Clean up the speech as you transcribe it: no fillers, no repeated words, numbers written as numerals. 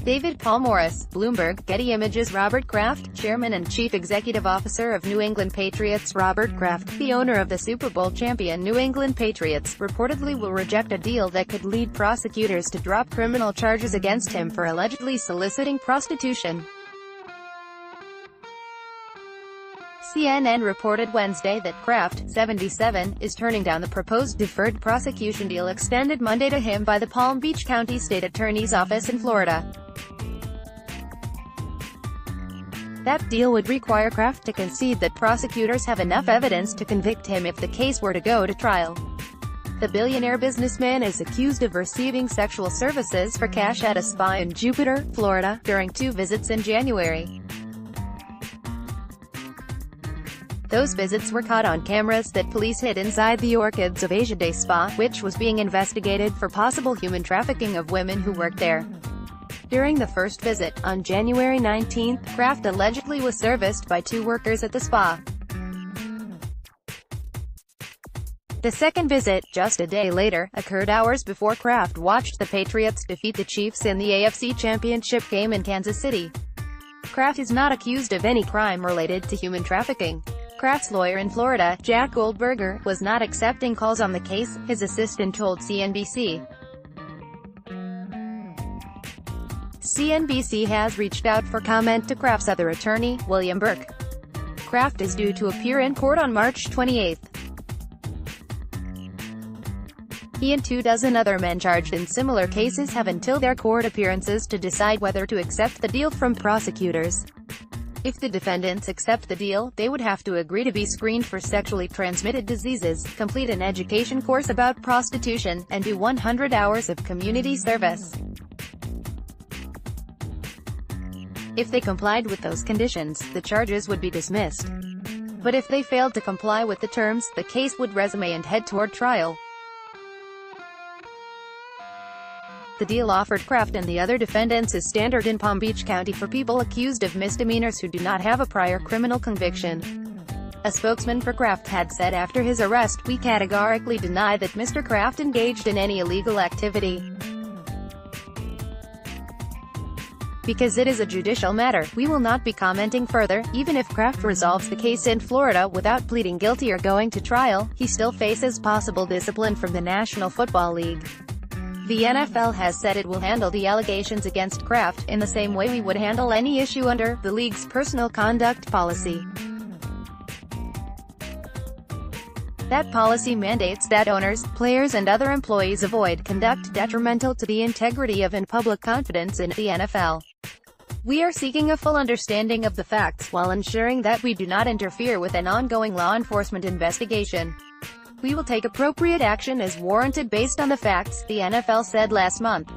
David Paul Morris, Bloomberg. Getty Images Robert Kraft, Chairman and Chief Executive Officer of New England Patriots Robert Kraft, the owner of the Super Bowl champion New England Patriots, reportedly will reject a deal that could lead prosecutors to drop criminal charges against him for allegedly soliciting prostitution. CNN reported Wednesday that Kraft, 77, is turning down the proposed deferred prosecution deal extended Monday to him by the Palm Beach County State Attorney's Office in Florida. That deal would require Kraft to concede that prosecutors have enough evidence to convict him if the case were to go to trial. The billionaire businessman is accused of receiving sexual services for cash at a spa in Jupiter, Florida, during 2 visits in January. Those visits were caught on cameras that police hid inside the Orchids of Asia Day spa, which was being investigated for possible human trafficking of women who worked there. During the first visit, on January 19, Kraft allegedly was serviced by 2 workers at the spa. The second visit, just a day later, occurred hours before Kraft watched the Patriots defeat the Chiefs in the AFC Championship game in Kansas City. Kraft is not accused of any crime related to human trafficking. Kraft's lawyer in Florida, Jack Goldberger, was not accepting calls on the case, his assistant told CNBC. CNBC has reached out for comment to Kraft's other attorney, William Burke. Kraft is due to appear in court on March 28. He and 24 other men charged in similar cases have until their court appearances to decide whether to accept the deal from prosecutors. If the defendants accept the deal, they would have to agree to be screened for sexually transmitted diseases, complete an education course about prostitution, and do 100 hours of community service. If they complied with those conditions, the charges would be dismissed. But if they failed to comply with the terms, the case would resume and head toward trial. The deal offered Kraft and the other defendants is standard in Palm Beach County for people accused of misdemeanors who do not have a prior criminal conviction. A spokesman for Kraft had said after his arrest, "We categorically deny that Mr. Kraft engaged in any illegal activity. Because it is a judicial matter, we will not be commenting further." Even if Kraft resolves the case in Florida without pleading guilty or going to trial, he still faces possible discipline from the National Football League. The NFL has said it will handle the allegations against Kraft in the same way we would handle any issue under the league's personal conduct policy. That policy mandates that owners, players and other employees avoid conduct detrimental to the integrity of and public confidence in the NFL. We are seeking a full understanding of the facts, while ensuring that we do not interfere with an ongoing law enforcement investigation. We will take appropriate action as warranted based on the facts, the NFL said last month.